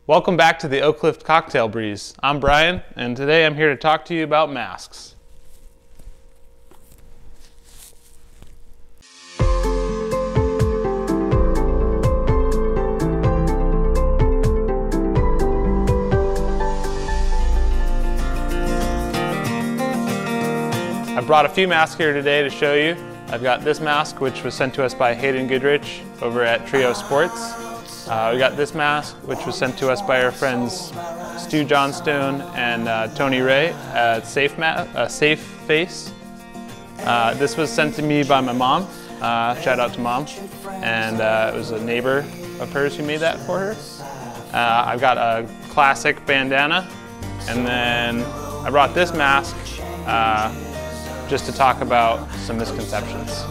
Welcome back to the Oakcliff Cocktail Breeze. I'm Brian, and today I'm here to talk to you about masks. I brought a few masks here today to show you. I've got this mask, which was sent to us by Hayden Goodrich over at Trio Sports. We got this mask, which was sent to us by our friends Stu Johnstone and Tony Ray at Safe Face. This was sent to me by my mom. Shout out to Mom. And it was a neighbor of hers who made that for her. I've got a classic bandana. And then I brought this mask just to talk about some misconceptions.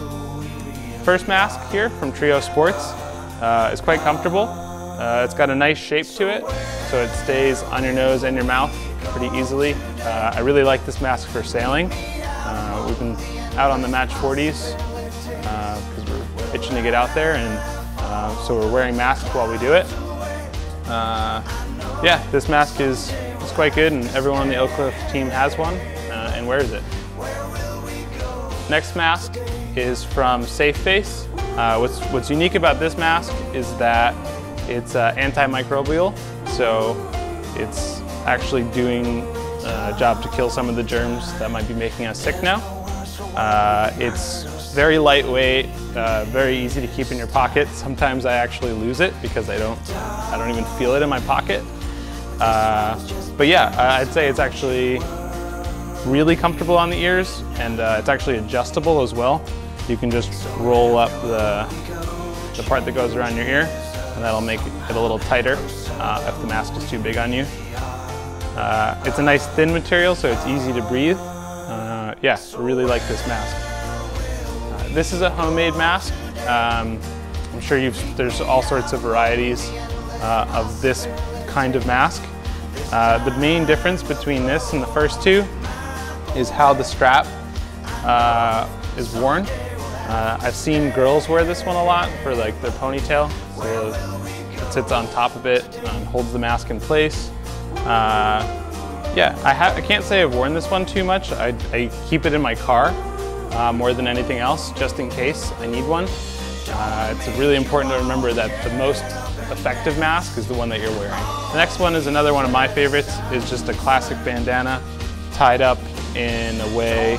First mask here from Trio Sports. It's quite comfortable. It's got a nice shape to it, so it stays on your nose and your mouth pretty easily. I really like this mask for sailing. We've been out on the Match 40s because we're itching to get out there, and so we're wearing masks while we do it. Yeah, this mask is quite good, and everyone on the Oakcliff team has one and wears it. Next mask is from Safe Face. What's unique about this mask is that it's antimicrobial, so it's actually doing a job to kill some of the germs that might be making us sick now. It's very lightweight, very easy to keep in your pocket. Sometimes I actually lose it because I don't even feel it in my pocket. But yeah, I'd say it's actually really comfortable on the ears, and it's actually adjustable as well. You can just roll up the part that goes around your ear, and that'll make it a little tighter if the mask is too big on you. It's a nice thin material, so it's easy to breathe. Yeah, I really like this mask. This is a homemade mask. I'm sure there's all sorts of varieties of this kind of mask. The main difference between this and the first two is how the strap is worn. I've seen girls wear this one a lot for like their ponytail, so it sits on top of it and holds the mask in place. Yeah, I can't say I've worn this one too much. I keep it in my car more than anything else, just in case I need one. It's really important to remember that the most effective mask is the one that you're wearing. The next one is another one of my favorites. It's just a classic bandana tied up in a way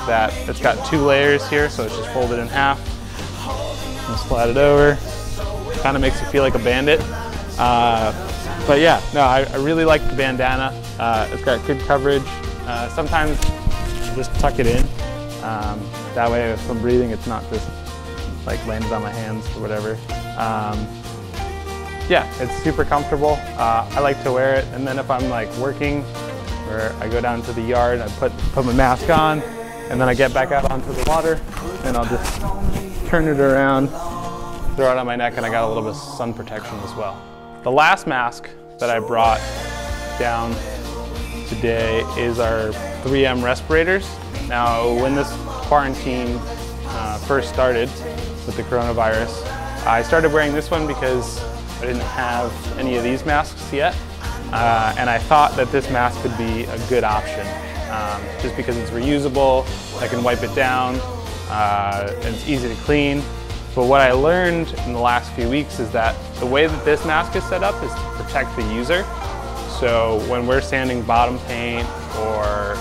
that it's got two layers here, so it's just folded in half and slide it over. Kind of makes you feel like a bandit. But yeah, no, I really like the bandana. It's got good coverage. Sometimes I just tuck it in. That way if I'm breathing, it's not just like landed on my hands or whatever. Yeah, it's super comfortable. I like to wear it, and then if I'm like working, or I go down to the yard, I put my mask on, and then I get back out onto the water, and I'll just turn it around, throw it on my neck, and I got a little bit of sun protection as well. The last mask that I brought down today is our 3M respirators. Now, when this quarantine first started with the coronavirus, I started wearing this one because I didn't have any of these masks yet. And I thought that this mask could be a good option, just because it's reusable, I can wipe it down, and it's easy to clean. But what I learned in the last few weeks is that the way that this mask is set up is to protect the user. So when we're sanding bottom paint or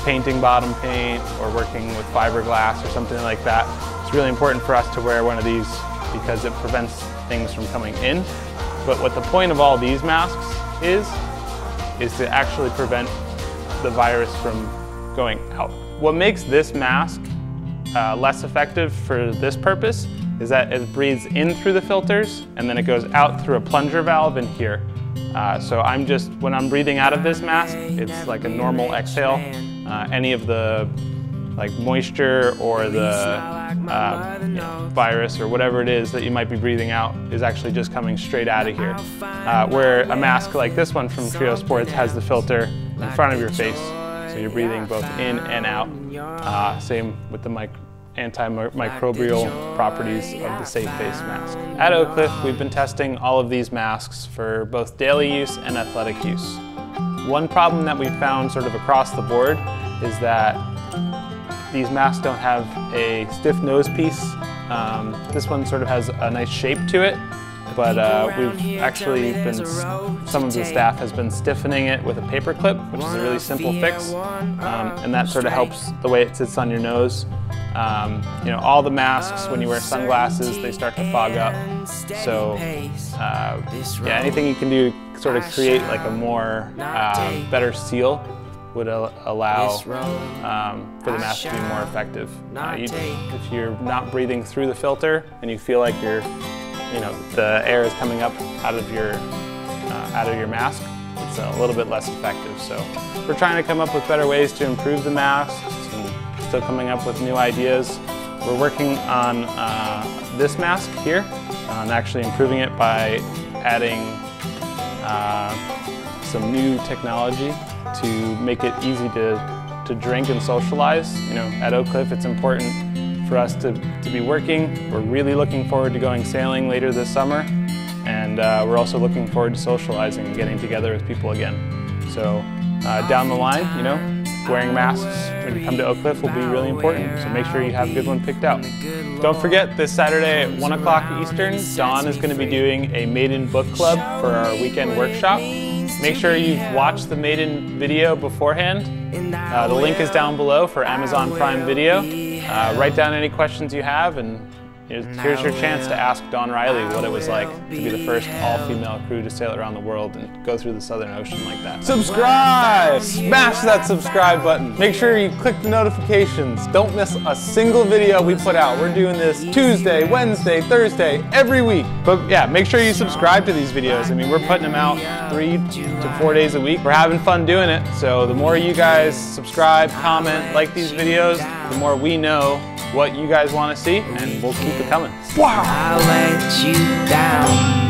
painting bottom paint or working with fiberglass or something like that, it's really important for us to wear one of these because it prevents things from coming in. But what the point of all these masks is to actually prevent the virus from going out. What makes this mask less effective for this purpose is that it breathes in through the filters and then it goes out through a plunger valve in here. So when I'm breathing out of this mask, it's like a normal exhale. Any of the like moisture or the virus or whatever it is that you might be breathing out is actually just coming straight out of here. Where a mask like this one from Trio Sports has the filter in front of your face, so you're breathing both in and out. Same with the antimicrobial properties of the safe face mask. At Oakcliff, we've been testing all of these masks for both daily use and athletic use. One problem that we found sort of across the board is that these masks don't have a stiff nose piece. This one sort of has a nice shape to it, but we've actually been, some of the staff has been stiffening it with a paper clip, which is a really simple fix, and that sort of helps the way it sits on your nose. You know, all the masks, when you wear sunglasses, they start to fog up. So yeah, anything you can do to sort of create like a more better seal would allow for the mask to be more effective. If you're not breathing through the filter and you feel like the air is coming up out of your mask, it's a little bit less effective. So we're trying to come up with better ways to improve the masks and still coming up with new ideas. We're working on this mask here, and actually improving it by adding some new technology to make it easy to drink and socialize. You know, at Oakcliff, it's important for us to be working. We're really looking forward to going sailing later this summer, and we're also looking forward to socializing and getting together with people again. So down the line, you know, wearing masks when you come to Oakcliff will be really important, so make sure you have a good one picked out. Don't forget, this Saturday at 1 o'clock Eastern, Dawn is going to be doing a Maiden Book Club for our weekend workshop. Make sure you've watched the Maiden video beforehand. The link is down below for Amazon Prime Video. Write down any questions you have, and here's your chance to ask Dawn Reilly what it was like to be the first all-female crew to sail around the world and go through the Southern Ocean like that. Subscribe! Smash that subscribe button. Make sure you click the notifications. Don't miss a single video we put out. We're doing this Tuesday, Wednesday, Thursday, every week. But yeah, make sure you subscribe to these videos. I mean, we're putting them out 3 to 4 days a week. We're having fun doing it. So the more you guys subscribe, comment, like these videos, the more we know what you guys want to see, and we'll keep it coming. Wow! I'll let you down.